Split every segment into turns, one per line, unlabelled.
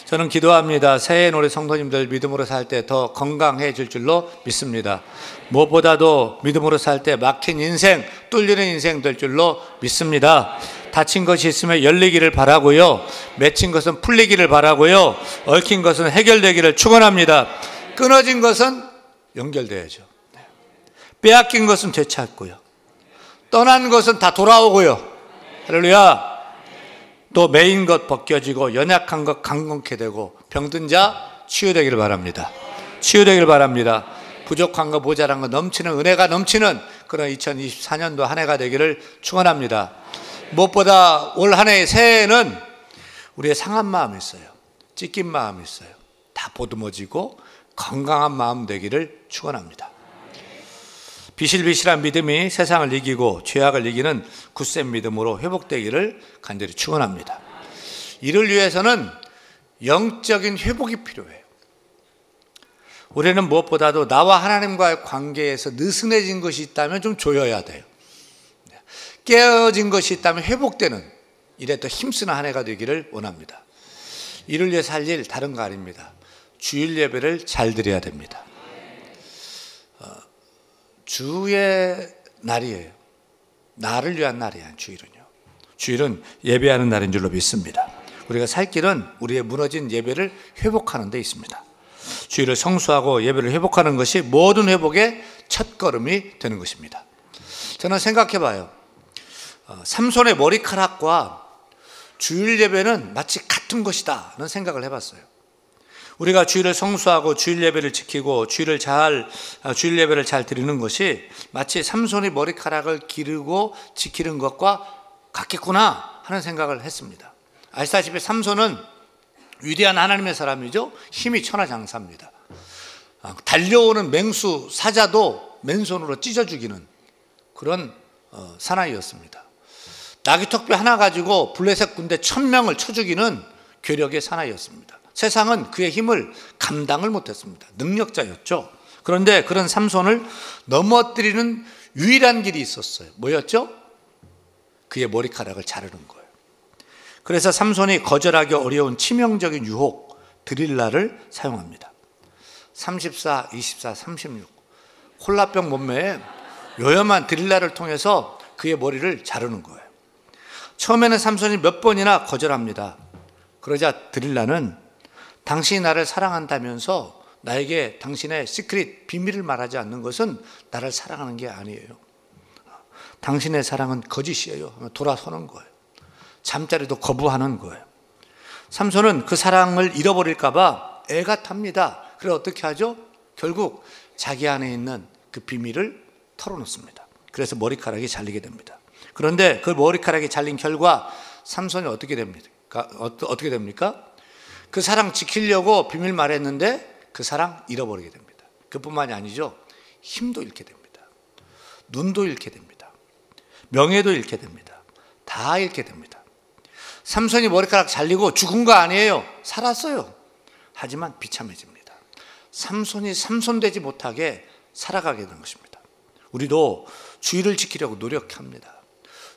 저는 기도합니다. 새해엔 우리 성도님들 믿음으로 살 때 더 건강해질 줄로 믿습니다. 무엇보다도 믿음으로 살 때 막힌 인생, 뚫리는 인생 될 줄로 믿습니다. 다친 것이 있으면 열리기를 바라고요, 맺힌 것은 풀리기를 바라고요, 얽힌 것은 해결되기를 축원합니다. 끊어진 것은 연결돼야죠. 빼앗긴 것은 되찾고요, 떠난 것은 다 돌아오고요. 할렐루야. 또 매인 것 벗겨지고 연약한 것 강건케 되고 병든 자 치유되기를 바랍니다. 치유되기를 바랍니다. 부족한 거 모자란 거 넘치는 은혜가 넘치는 그런 2024년도 한 해가 되기를 축원합니다. 무엇보다 올 한 해의 새해에는 우리의 상한 마음이 있어요. 찢긴 마음이 있어요. 다 보듬어지고 건강한 마음 되기를 축원합니다. 비실비실한 믿음이 세상을 이기고 죄악을 이기는 굳센 믿음으로 회복되기를 간절히 축원합니다. 이를 위해서는 영적인 회복이 필요해요. 우리는 무엇보다도 나와 하나님과의 관계에서 느슨해진 것이 있다면 좀 조여야 돼요. 깨어진 것이 있다면 회복되는 일에 더 힘쓰는 한 해가 되기를 원합니다. 이를 위해서 할 일 다른 거 아닙니다. 주일 예배를 잘 드려야 됩니다. 주의 날이에요. 나를 위한 날이야, 주일은요. 주일은 예배하는 날인 줄로 믿습니다. 우리가 살 길은 우리의 무너진 예배를 회복하는 데 있습니다. 주일을 성수하고 예배를 회복하는 것이 모든 회복의 첫걸음이 되는 것입니다. 저는 생각해 봐요. 삼손의 머리카락과 주일 예배는 마치 같은 것이다 라는 생각을 해봤어요. 우리가 주일을 성수하고 주일 예배를 지키고 주일 예배를 잘 드리는 것이 마치 삼손이 머리카락을 기르고 지키는 것과 같겠구나 하는 생각을 했습니다. 아시다시피 삼손은 위대한 하나님의 사람이죠. 힘이 천하장사입니다. 달려오는 맹수 사자도 맨손으로 찢어 죽이는 그런 사나이였습니다. 나귀턱뼈 하나 가지고 블레셋 군대 1000명을 쳐 죽이는 괴력의 사나이였습니다. 세상은 그의 힘을 감당을 못했습니다. 능력자였죠. 그런데 그런 삼손을 넘어뜨리는 유일한 길이 있었어요. 뭐였죠? 그의 머리카락을 자르는 거예요. 그래서 삼손이 거절하기 어려운 치명적인 유혹 드릴라를 사용합니다. 34, 24, 36 콜라병 몸매에 요염한 드릴라를 통해서 그의 머리를 자르는 거예요. 처음에는 삼손이 몇 번이나 거절합니다. 그러자 드릴라는 당신이 나를 사랑한다면서 나에게 당신의 시크릿 비밀을 말하지 않는 것은 나를 사랑하는 게 아니에요. 당신의 사랑은 거짓이에요. 돌아서는 거예요. 잠자리도 거부하는 거예요. 삼손은 그 사랑을 잃어버릴까 봐 애가 탑니다. 그래서 어떻게 하죠? 결국 자기 안에 있는 그 비밀을 털어놓습니다. 그래서 머리카락이 잘리게 됩니다. 그런데 그 머리카락이 잘린 결과 삼손이 어떻게 됩니까? 그 사랑 지키려고 비밀 말했는데 그 사랑 잃어버리게 됩니다. 그뿐만이 아니죠. 힘도 잃게 됩니다. 눈도 잃게 됩니다. 명예도 잃게 됩니다. 다 잃게 됩니다. 삼손이 머리카락 잘리고 죽은 거 아니에요. 살았어요. 하지만 비참해집니다. 삼손이 삼손되지 못하게 살아가게 된 것입니다. 우리도 주일을 지키려고 노력합니다.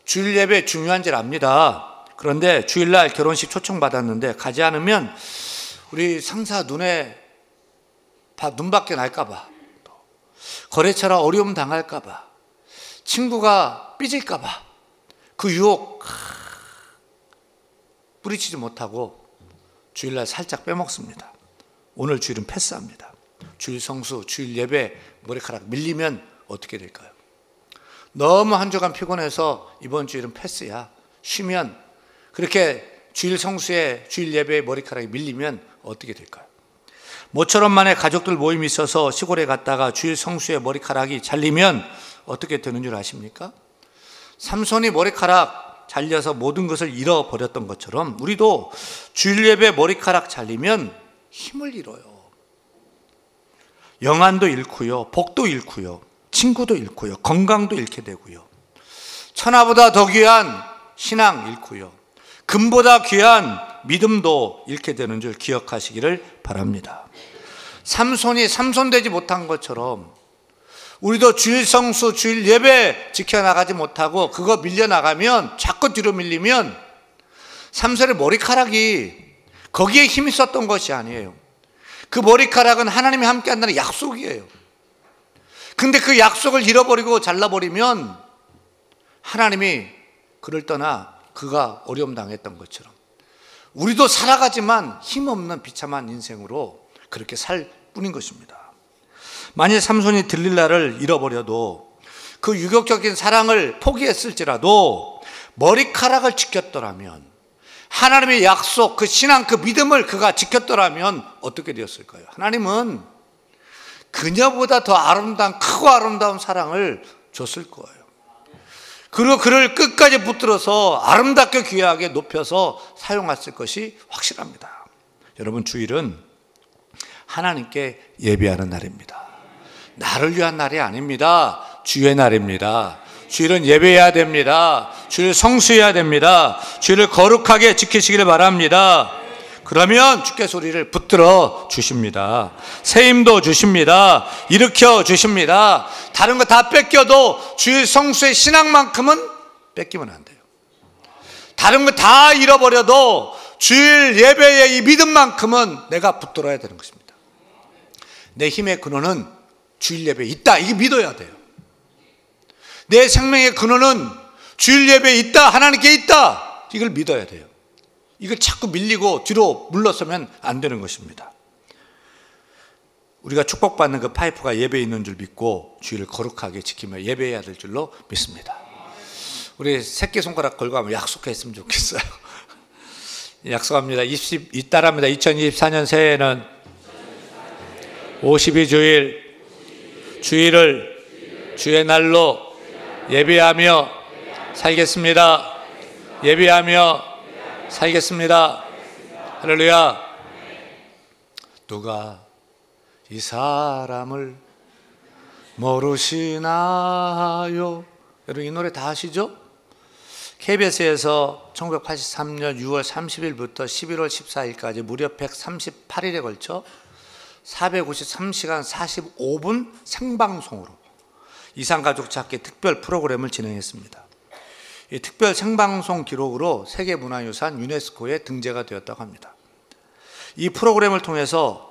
주일 예배 중요한 줄 압니다. 그런데 주일날 결혼식 초청받았는데 가지 않으면 우리 상사 눈에 눈밖에 날까봐, 거래처라 어려움 당할까봐, 친구가 삐질까봐 그 유혹 뿌리치지 못하고 주일날 살짝 빼먹습니다. 오늘 주일은 패스합니다. 주일 성수, 주일 예배 머리카락 밀리면 어떻게 될까요? 너무 한 주간 피곤해서 이번 주일은 패스야, 쉬면, 그렇게 주일 성수에 주일 예배에 머리카락이 밀리면 어떻게 될까요? 모처럼 만에 가족들 모임이 있어서 시골에 갔다가 주일 성수에 머리카락이 잘리면 어떻게 되는 줄 아십니까? 삼손이 머리카락 잘려서 모든 것을 잃어버렸던 것처럼 우리도 주일 예배 머리카락 잘리면 힘을 잃어요. 영안도 잃고요, 복도 잃고요, 친구도 잃고요, 건강도 잃게 되고요, 천하보다 더 귀한 신앙 잃고요, 금보다 귀한 믿음도 잃게 되는 줄 기억하시기를 바랍니다. 삼손이 삼손되지 못한 것처럼 우리도 주일 성수, 주일 예배 지켜나가지 못하고 그거 밀려나가면, 자꾸 뒤로 밀리면 삼손의 머리카락이 거기에 힘이 있었던 것이 아니에요. 그 머리카락은 하나님이 함께 한다는 약속이에요. 근데 그 약속을 잃어버리고 잘라버리면 하나님이 그를 떠나 그가 어려움 당했던 것처럼 우리도 살아가지만 힘없는 비참한 인생으로 그렇게 살 뿐인 것입니다. 만일 삼손이 들릴라를 잃어버려도 그 유격적인 사랑을 포기했을지라도 머리카락을 지켰더라면, 하나님의 약속, 그 신앙, 그 믿음을 그가 지켰더라면 어떻게 되었을까요? 하나님은 그녀보다 더 아름다운, 크고 아름다운 사랑을 줬을 거예요. 그리고 그를 끝까지 붙들어서 아름답게 귀하게 높여서 사용했을 것이 확실합니다. 여러분, 주일은 하나님께 예배하는 날입니다. 나를 위한 날이 아닙니다. 주의 날입니다. 주일은 예배해야 됩니다. 주일 성수해야 됩니다. 주일을 거룩하게 지키시기를 바랍니다. 그러면 주께서 우리를 붙들어 주십니다. 새 힘도 주십니다. 일으켜 주십니다. 다른 거 다 뺏겨도 주일 성수의 신앙만큼은 뺏기면 안 돼요. 다른 거 다 잃어버려도 주일 예배의 이 믿음만큼은 내가 붙들어야 되는 것입니다. 내 힘의 근원은 주일 예배에 있다. 이게 믿어야 돼요. 내 생명의 근원은 주일 예배에 있다. 하나님께 있다. 이걸 믿어야 돼요. 이걸 자꾸 밀리고 뒤로 물러서면 안 되는 것입니다. 우리가 축복받는 그 파이프가 예배에 있는 줄 믿고 주일을 거룩하게 지키며 예배해야 될 줄로 믿습니다. 우리 새끼손가락 걸고 하면 약속했으면 좋겠어요. 약속합니다. 따라합니다. 2024년 새해에는 52주일 주일을 주의 날로 예배하며 살겠습니다. 예배하며 살겠습니다. 할렐루야. 누가 이 사람을 모르시나요? 여러분, 이 노래 다 아시죠? KBS에서 1983년 6월 30일부터 11월 14일까지 무려 138일에 걸쳐 453시간 45분 생방송으로 이산가족 찾기 특별 프로그램을 진행했습니다. 이 특별 생방송 기록으로 세계문화유산 유네스코에 등재가 되었다고 합니다. 이 프로그램을 통해서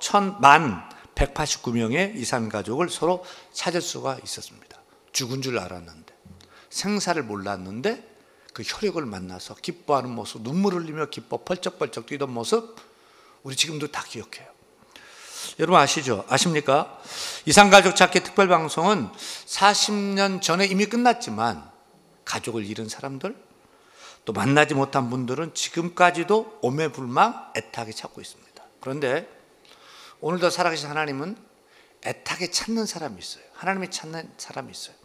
189명의 이산가족을 서로 찾을 수가 있었습니다. 죽은 줄 알았는데, 생사를 몰랐는데 그 혈육을 만나서 기뻐하는 모습, 눈물 흘리며 기뻐 펄쩍펄쩍 뛰던 모습, 우리 지금도 다 기억해요. 여러분 아시죠? 아십니까? 이산가족 찾기 특별방송은 40년 전에 이미 끝났지만 가족을 잃은 사람들, 또 만나지 못한 분들은 지금까지도 오매불망 애타게 찾고 있습니다. 그런데 오늘도 살아계신 하나님은 애타게 찾는 사람이 있어요. 하나님이 찾는 사람이 있어요.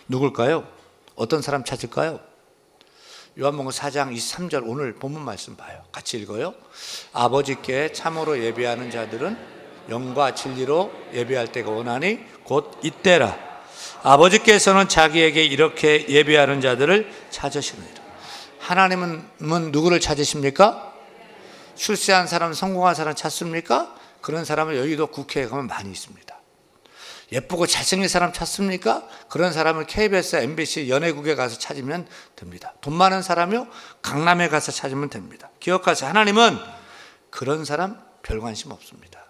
누굴까요? 어떤 사람 찾을까요? 요한복음 4장 23절 오늘 본문 말씀 봐요. 같이 읽어요. 아버지께 참으로 예배하는 자들은 영과 진리로 예배할 때가 오나니 곧 이때라. 아버지께서는 자기에게 이렇게 예배하는 자들을 찾으시느니라. 하나님은 누구를 찾으십니까? 출세한 사람, 성공한 사람 찾습니까? 그런 사람은 여의도 국회에 가면 많이 있습니다. 예쁘고 잘생긴 사람 찾습니까? 그런 사람을 KBS, MBC, 연예국에 가서 찾으면 됩니다. 돈 많은 사람이요? 강남에 가서 찾으면 됩니다. 기억하세요. 하나님은 그런 사람 별 관심 없습니다.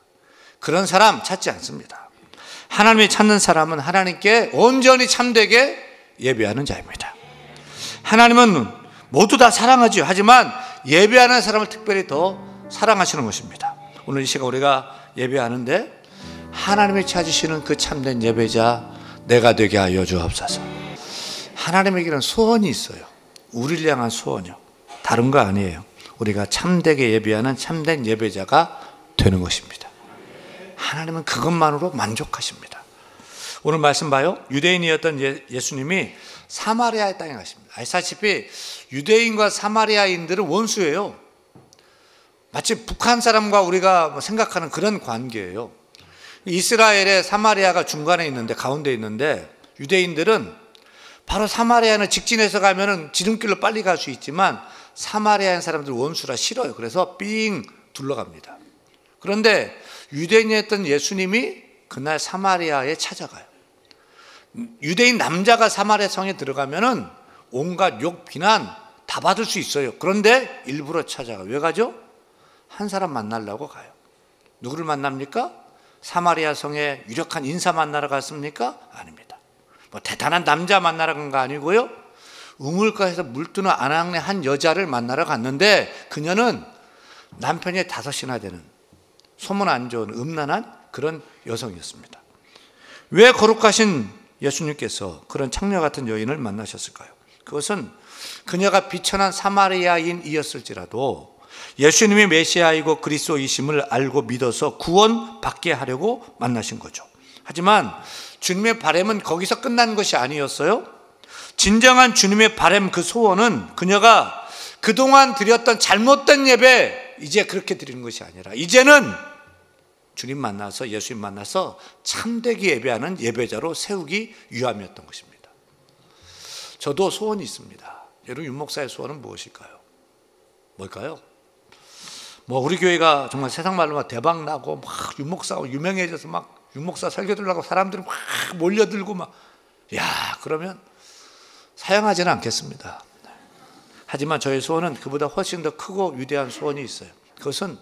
그런 사람 찾지 않습니다. 하나님이 찾는 사람은 하나님께 온전히 참되게 예배하는 자입니다. 하나님은 모두 다 사랑하죠. 하지만 예배하는 사람을 특별히 더 사랑하시는 것입니다. 오늘 이 시간 우리가 예배하는데 하나님이 찾으시는 그 참된 예배자 내가 되게 하여 주옵소서. 하나님에게는 소원이 있어요. 우리를 향한 소원이요. 다른 거 아니에요. 우리가 참되게 예배하는 참된 예배자가 되는 것입니다. 하나님은 그것만으로 만족하십니다. 오늘 말씀 봐요. 유대인이었던 예수님이 사마리아 땅에 가십니다. 아시다시피 유대인과 사마리아인들은 원수예요. 마치 북한 사람과 우리가 생각하는 그런 관계예요. 이스라엘의 사마리아가 중간에 있는데, 가운데 있는데, 유대인들은 바로 사마리아는 직진해서 가면은 지름길로 빨리 갈 수 있지만 사마리아인 사람들 원수라 싫어요. 그래서 삥 둘러갑니다. 그런데 유대인이었던 예수님이 그날 사마리아에 찾아가요. 유대인 남자가 사마리아 성에 들어가면은 온갖 욕, 비난 다 받을 수 있어요. 그런데 일부러 찾아가요. 왜 가죠? 한 사람 만나려고 가요. 누구를 만납니까? 사마리아 성에 유력한 인사 만나러 갔습니까? 아닙니다. 뭐 대단한 남자 만나러 간 거 아니고요. 우물가에서 물뜨는 아낙네 한 여자를 만나러 갔는데 그녀는 남편이 5이나 되는 소문 안 좋은 음란한 그런 여성이었습니다. 왜 거룩하신 예수님께서 그런 창녀 같은 여인을 만나셨을까요? 그것은 그녀가 비천한 사마리아인이었을지라도 예수님이 메시아이고 그리스도이심을 알고 믿어서 구원받게 하려고 만나신 거죠. 하지만 주님의 바람은 거기서 끝난 것이 아니었어요. 진정한 주님의 바람, 그 소원은 그녀가 그동안 드렸던 잘못된 예배 이제 그렇게 드리는 것이 아니라 이제는 주님 만나서, 예수님 만나서 참되게 예배하는 예배자로 세우기 위함이었던 것입니다. 저도 소원이 있습니다. 여러분, 윤목사의 소원은 무엇일까요? 뭘까요? 뭐 우리 교회가 정말 세상 말로 막 대박 나고 막 윤목사가 유명해져서 막 윤목사 설교 들으려고 사람들이 막 몰려들고 막, 야, 그러면 사양하지는 않겠습니다. 하지만 저의 소원은 그보다 훨씬 더 크고 위대한 소원이 있어요. 그것은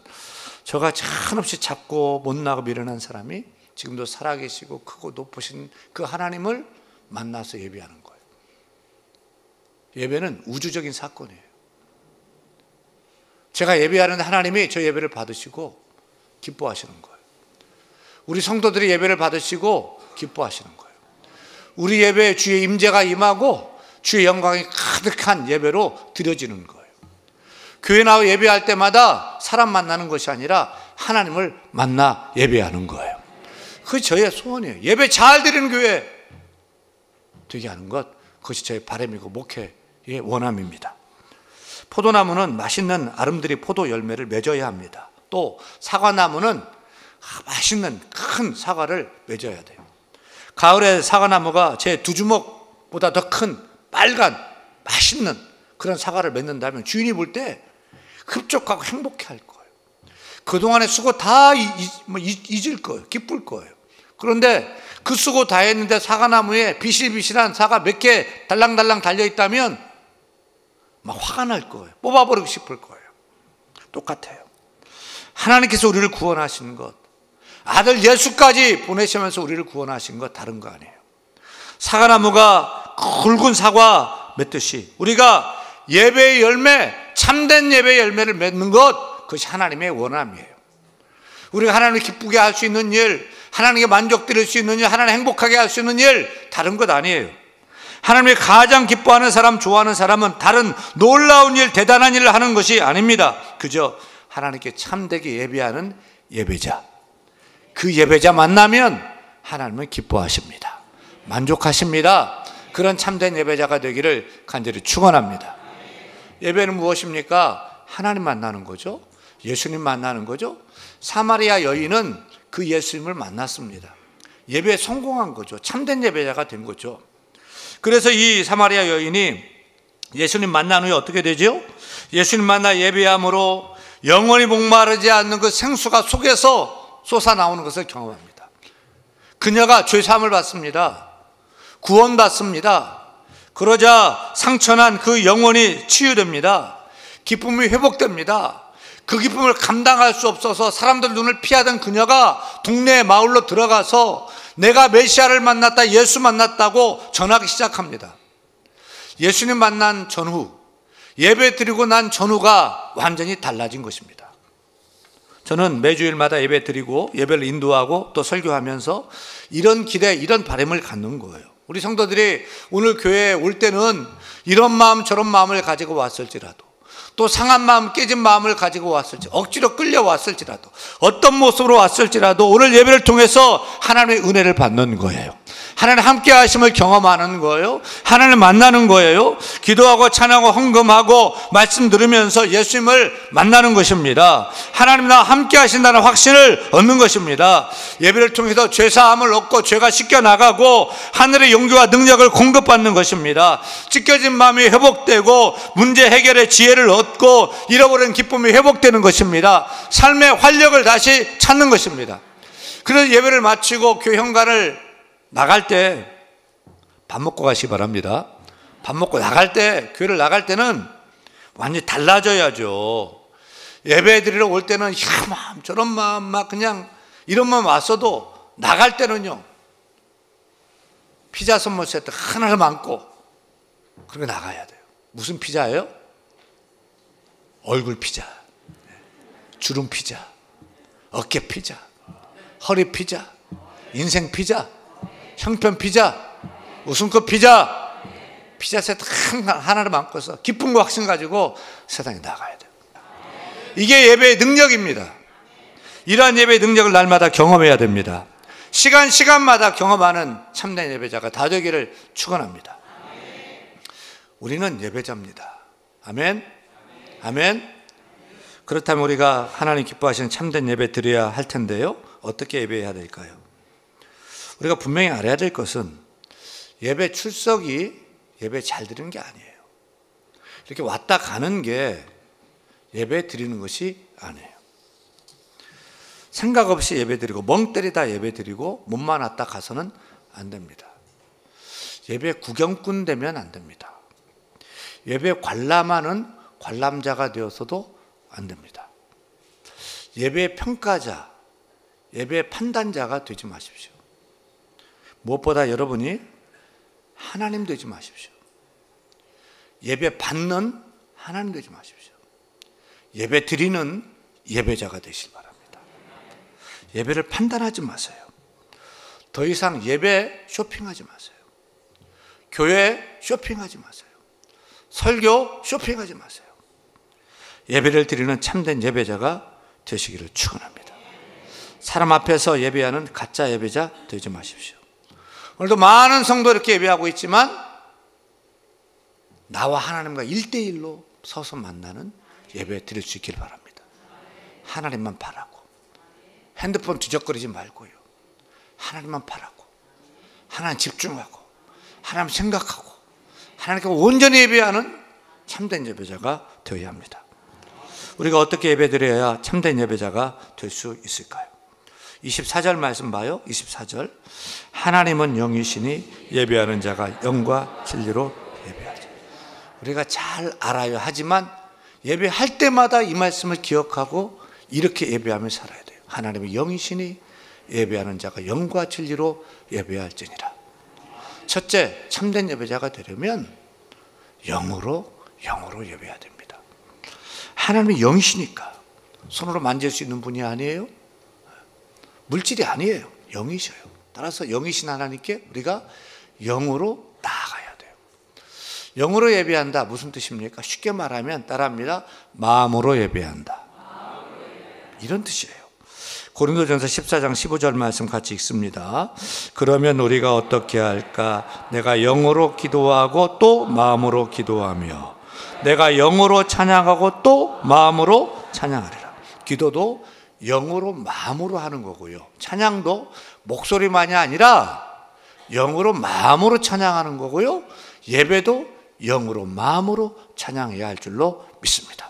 저가 한없이 작고 못나고 미련한 사람이 지금도 살아계시고 크고 높으신 그 하나님을 만나서 예배하는 거예요. 예배는 우주적인 사건이에요. 제가 예배하는데 하나님이 저 예배를 받으시고 기뻐하시는 거예요. 우리 성도들이 예배를 받으시고 기뻐하시는 거예요. 우리 예배에 주의 임재가 임하고 주의 영광이 가득한 예배로 드려지는 거예요. 교회 나와 예배할 때마다 사람 만나는 것이 아니라 하나님을 만나 예배하는 거예요. 그게 저의 소원이에요. 예배 잘 드리는 교회 되게 하는 것, 그것이 저의 바람이고 목회의 원함입니다. 포도나무는 맛있는 아름드리 포도 열매를 맺어야 합니다. 또 사과나무는 맛있는 큰 사과를 맺어야 돼요. 가을에 사과나무가 제 2주먹보다 더 큰 빨간 맛있는 그런 사과를 맺는다면 주인이 볼 때 흡족하고 행복해할 거예요. 그동안의 수고 다 잊을 거예요. 기쁠 거예요. 그런데 그 수고 다 했는데 사과나무에 비실비실한 사과 몇 개 달랑달랑 달려있다면 막 화가 날 거예요. 뽑아버리고 싶을 거예요. 똑같아요. 하나님께서 우리를 구원하신 것, 아들 예수까지 보내시면서 우리를 구원하신 것 다른 거 아니에요. 사과나무가 굵은 사과 맺듯이 우리가 예배의 열매, 참된 예배의 열매를 맺는 것, 그것이 하나님의 원함이에요. 우리가 하나님을 기쁘게 할 수 있는 일, 하나님께 만족드릴 수 있는 일, 하나님 행복하게 할 수 있는 일, 다른 것 아니에요. 하나님이 가장 기뻐하는 사람, 좋아하는 사람은 다른 놀라운 일, 대단한 일을 하는 것이 아닙니다. 그저 하나님께 참되게 예배하는 예배자, 그 예배자 만나면 하나님은 기뻐하십니다. 만족하십니다. 그런 참된 예배자가 되기를 간절히 축원합니다. 예배는 무엇입니까? 하나님 만나는 거죠. 예수님 만나는 거죠. 사마리아 여인은 그 예수님을 만났습니다. 예배에 성공한 거죠. 참된 예배자가 된 거죠. 그래서 이 사마리아 여인이 예수님 만난 후에 어떻게 되죠? 예수님 만나 예배함으로 영원히 목마르지 않는 그 생수가 속에서 솟아나오는 것을 경험합니다. 그녀가 죄사함을 받습니다. 구원받습니다. 그러자 상처난 그 영혼이 치유됩니다. 기쁨이 회복됩니다. 그 기쁨을 감당할 수 없어서 사람들 눈을 피하던 그녀가 동네 마을로 들어가서 내가 메시아를 만났다, 예수 만났다고 전하기 시작합니다. 예수님 만난 전후, 예배 드리고 난 전후가 완전히 달라진 것입니다. 저는 매주일마다 예배 드리고 예배를 인도하고 또 설교하면서 이런 기대, 이런 바람을 갖는 거예요. 우리 성도들이 오늘 교회에 올 때는 이런 마음 저런 마음을 가지고 왔을지라도, 또 상한 마음, 깨진 마음을 가지고 왔을지, 억지로 끌려왔을지라도, 어떤 모습으로 왔을지라도 오늘 예배를 통해서 하나님의 은혜를 받는 거예요. 하나님 함께 하심을 경험하는 거예요. 하나님을 만나는 거예요. 기도하고 찬양하고 헌금하고 말씀 들으면서 예수님을 만나는 것입니다. 하나님 나와 함께 하신다는 확신을 얻는 것입니다. 예배를 통해서 죄사함을 얻고 죄가 씻겨나가고 하늘의 용기와 능력을 공급받는 것입니다. 찢겨진 마음이 회복되고 문제 해결의 지혜를 얻고 잃어버린 기쁨이 회복되는 것입니다. 삶의 활력을 다시 찾는 것입니다. 그래서 예배를 마치고 교회 현관을 나갈 때 밥 먹고 가시기 바랍니다. 밥 먹고 나갈 때, 교회를 나갈 때는 완전히 달라져야죠. 예배 드리러 올 때는 이 마음 저런 마음 막 그냥 이런 마음 왔어도 나갈 때는요 피자 선물 세트 하나를 안고 그렇게 나가야 돼요. 무슨 피자예요? 얼굴 피자, 주름 피자, 어깨 피자, 허리 피자, 인생 피자, 형편 피자, 웃음꽃 피자, 피자 세트 하나를 안고서 기쁜 거 확신 가지고 세상에 나가야 돼요. 이게 예배의 능력입니다. 이러한 예배의 능력을 날마다 경험해야 됩니다. 시간마다 경험하는 참된 예배자가 다 되기를 축원합니다. 우리는 예배자입니다. 아멘. 아멘. 그렇다면 우리가 하나님 기뻐하시는 참된 예배 드려야 할 텐데요. 어떻게 예배해야 될까요? 우리가 분명히 알아야 될 것은 예배 출석이 예배 잘 드리는 게 아니에요. 이렇게 왔다 가는 게 예배 드리는 것이 아니에요. 생각 없이 예배 드리고 멍 때리다 예배 드리고 몸만 왔다 가서는 안 됩니다. 예배 구경꾼 되면 안 됩니다. 예배 관람하는 관람자가 되어서도 안 됩니다. 예배 평가자, 예배 판단자가 되지 마십시오. 무엇보다 여러분이 하나님 되지 마십시오. 예배 받는 하나님 되지 마십시오. 예배 드리는 예배자가 되실 바랍니다. 예배를 판단하지 마세요. 더 이상 예배 쇼핑하지 마세요. 교회 쇼핑하지 마세요. 설교 쇼핑하지 마세요. 예배를 드리는 참된 예배자가 되시기를 축원합니다. 사람 앞에서 예배하는 가짜 예배자 되지 마십시오. 오늘도 많은 성도 이렇게 예배하고 있지만 나와 하나님과 1대1로 서서 만나는 예배 드릴 수 있기를 바랍니다. 하나님만 바라고 핸드폰 뒤적거리지 말고요. 하나님만 바라고 하나님 집중하고 하나님 생각하고 하나님께 온전히 예배하는 참된 예배자가 되어야 합니다. 우리가 어떻게 예배드려야 참된 예배자가 될 수 있을까요? 24절 말씀 봐요. 24절 하나님은 영이시니 예배하는 자가 영과 진리로 예배하자. 우리가 잘 알아야 하지만 예배할 때마다 이 말씀을 기억하고 이렇게 예배하며 살아야 돼요. 하나님은 영이시니 예배하는 자가 영과 진리로 예배할지니라. 첫째, 참된 예배자가 되려면 영으로 예배해야 됩니다. 하나님은 영이시니까 손으로 만질 수 있는 분이 아니에요. 물질이 아니에요. 영이셔요. 따라서 영이신 하나님께 우리가 영으로 나아가야 돼요. 영으로 예배한다 무슨 뜻입니까? 쉽게 말하면 따라합니다. 마음으로 예배한다. 이런 뜻이에요. 고린도전서 14장 15절 말씀 같이 읽습니다. 그러면 우리가 어떻게 할까? 내가 영으로 기도하고 또 마음으로 기도하며 내가 영으로 찬양하고 또 마음으로 찬양하리라. 기도도 영으로 마음으로 하는 거고요. 찬양도 목소리만이 아니라 영으로 마음으로 찬양하는 거고요. 예배도 영으로 마음으로 찬양해야 할 줄로 믿습니다.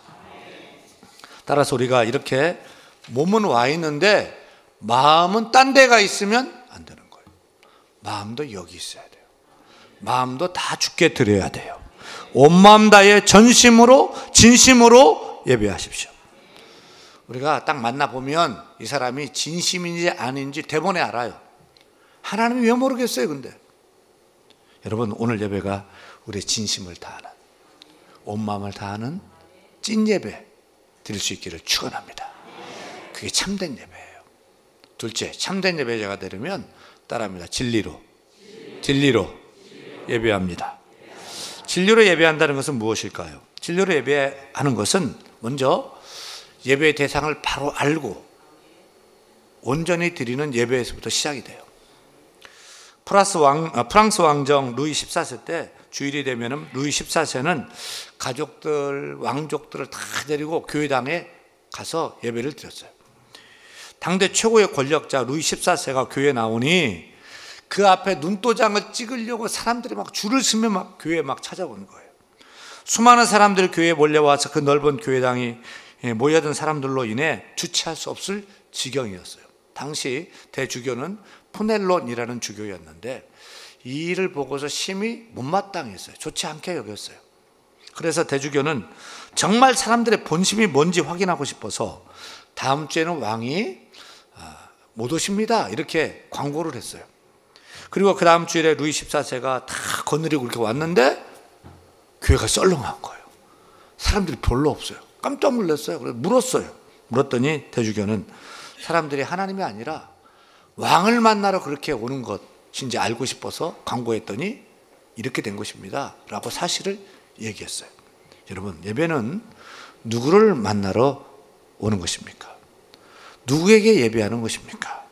따라서 우리가 이렇게 몸은 와 있는데 마음은 딴 데가 있으면 안 되는 거예요. 마음도 여기 있어야 돼요. 마음도 다 주께 드려야 돼요. 온 마음 다해 전심으로 진심으로 예배하십시오. 우리가 딱 만나보면 이 사람이 진심인지 아닌지 대본에 알아요. 하나님이 왜 모르겠어요 근데. 여러분 오늘 예배가 우리의 진심을 다하는 온 마음을 다하는 찐 예배 드릴 수 있기를 축원합니다. 그게 참된 예배예요. 둘째, 참된 예배자가 되려면 따라합니다. 진리로 예배합니다. 진리로 예배한다는 것은 무엇일까요? 진리로 예배하는 것은 먼저 예배의 대상을 바로 알고 온전히 드리는 예배에서부터 시작이 돼요. 프랑스 왕정 루이 14세 때 주일이 되면 루이 14세는 가족들, 왕족들을 다 데리고 교회당에 가서 예배를 드렸어요. 당대 최고의 권력자 루이 14세가 교회에 나오니 그 앞에 눈도장을 찍으려고 사람들이 막 줄을 서며 막 교회에 막 찾아오는 거예요. 수많은 사람들이 교회에 몰려와서 그 넓은 교회당이 모여든 사람들로 인해 주체할 수 없을 지경이었어요. 당시 대주교는 푸넬론이라는 주교였는데 이 일을 보고서 심히 못마땅했어요. 좋지 않게 여겼어요. 그래서 대주교는 정말 사람들의 본심이 뭔지 확인하고 싶어서 다음 주에는 왕이 못 오십니다, 이렇게 광고를 했어요. 그리고 그 다음 주일에 루이 14세가 다 거느리고 이렇게 왔는데 교회가 썰렁한 거예요. 사람들이 별로 없어요. 깜짝 놀랐어요. 그래서 물었더니 대주교는 사람들이 하나님이 아니라 왕을 만나러 그렇게 오는 것인지 알고 싶어서 광고했더니 이렇게 된 것입니다 라고 사실을 얘기했어요. 여러분, 예배는 누구를 만나러 오는 것입니까? 누구에게 예배하는 것입니까?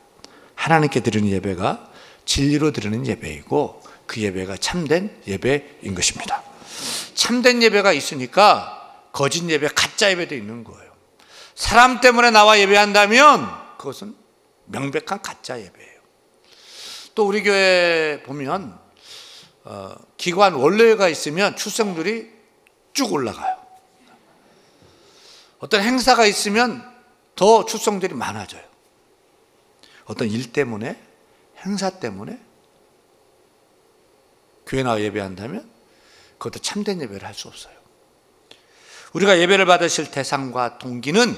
하나님께 드리는 예배가 진리로 드리는 예배이고 그 예배가 참된 예배인 것입니다. 참된 예배가 있으니까 거짓 예배, 가짜 예배도 있는 거예요. 사람 때문에 나와 예배한다면 그것은 명백한 가짜 예배예요. 또 우리 교회 보면 기관 원로회가 있으면 출석률이 쭉 올라가요. 어떤 행사가 있으면 더 출석률이 많아져요. 어떤 일 때문에, 행사 때문에 교회 나와 예배한다면 그것도 참된 예배를 할 수 없어요. 우리가 예배를 받으실 대상과 동기는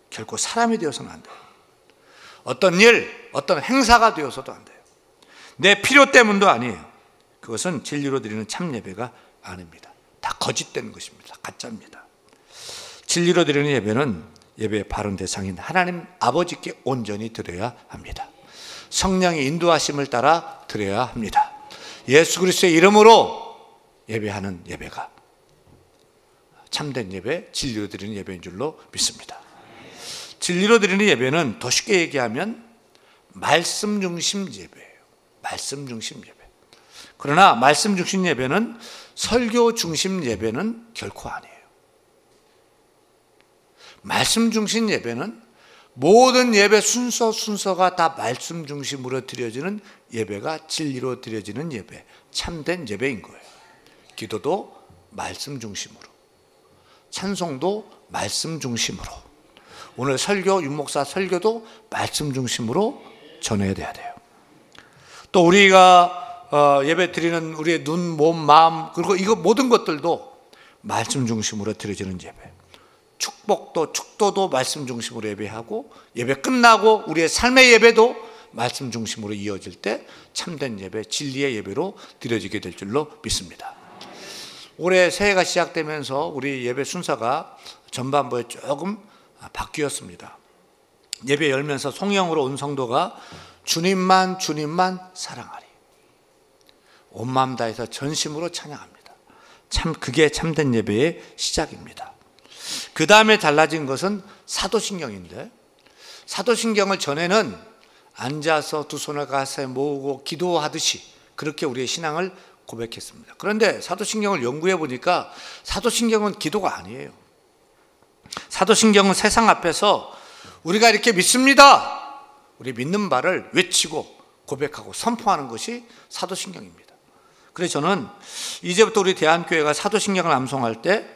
결코 사람이 되어서는 안 돼요. 어떤 일, 어떤 행사가 되어서도 안 돼요. 내 필요 때문도 아니에요. 그것은 진리로 드리는 참 예배가 아닙니다. 다 거짓된 것입니다. 가짜입니다. 진리로 드리는 예배는 예배의 바른 대상인 하나님 아버지께 온전히 드려야 합니다. 성령의 인도하심을 따라 드려야 합니다. 예수 그리스도의 이름으로 예배하는 예배가 참된 예배, 진리로 드리는 예배인 줄로 믿습니다. 진리로 드리는 예배는 더 쉽게 얘기하면 말씀 중심 예배예요. 말씀 중심 예배. 그러나 말씀 중심 예배는 설교 중심 예배는 결코 아니에요. 말씀 중심 예배는 모든 예배 순서가 다 말씀 중심으로 드려지는 예배가 진리로 드려지는 예배, 참된 예배인 거예요. 기도도 말씀 중심으로, 찬송도 말씀 중심으로, 오늘 설교, 윤목사 설교도 말씀 중심으로 전해야 돼요. 또 우리가 예배 드리는 우리의 눈, 몸, 마음, 그리고 이거 모든 것들도 말씀 중심으로 드려지는 예배. 축도도 말씀 중심으로 예배하고, 예배 끝나고 우리의 삶의 예배도 말씀 중심으로 이어질 때 참된 예배, 진리의 예배로 드려지게 될 줄로 믿습니다. 올해 새해가 시작되면서 우리 예배 순서가 전반부에 조금 바뀌었습니다. 예배 열면서 송영으로 온 성도가 주님만 사랑하리, 온 마음 다해서 전심으로 찬양합니다. 참 그게 참된 예배의 시작입니다. 그 다음에 달라진 것은 사도신경인데, 사도신경을 전에는 앉아서 두 손을 가슴에 모으고 기도하듯이 그렇게 우리의 신앙을 고백했습니다. 그런데 사도신경을 연구해 보니까 사도신경은 기도가 아니에요. 사도신경은 세상 앞에서 우리가 이렇게 믿습니다, 우리 믿는 바를 외치고 고백하고 선포하는 것이 사도신경입니다. 그래서 저는 이제부터 우리 대한교회가 사도신경을 암송할 때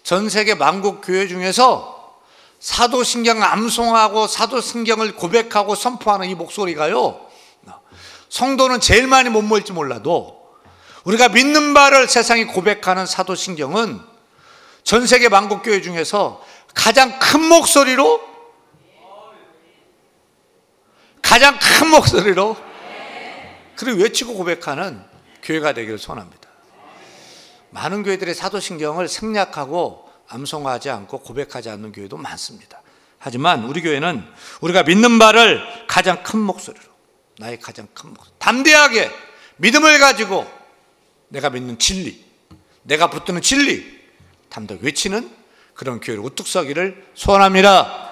전 세계 만국 교회 중에서 사도신경을 암송하고 사도신경을 고백하고 선포하는 이 목소리가요, 성도는 제일 많이 못 모일지 몰라도 우리가 믿는 바를 세상에 고백하는 사도신경은 전 세계 만국 교회 중에서 가장 큰 목소리로 그리고 외치고 고백하는 교회가 되기를 소원합니다. 많은 교회들의 사도신경을 생략하고 암송하지 않고 고백하지 않는 교회도 많습니다. 하지만 우리 교회는 우리가 믿는 바를 가장 큰 목소리로, 나의 가장 큰 목소리, 담대하게 믿음을 가지고 내가 믿는 진리, 내가 붙드는 진리 담대하게 외치는 그런 교회로 우뚝 서기를 소원합니다.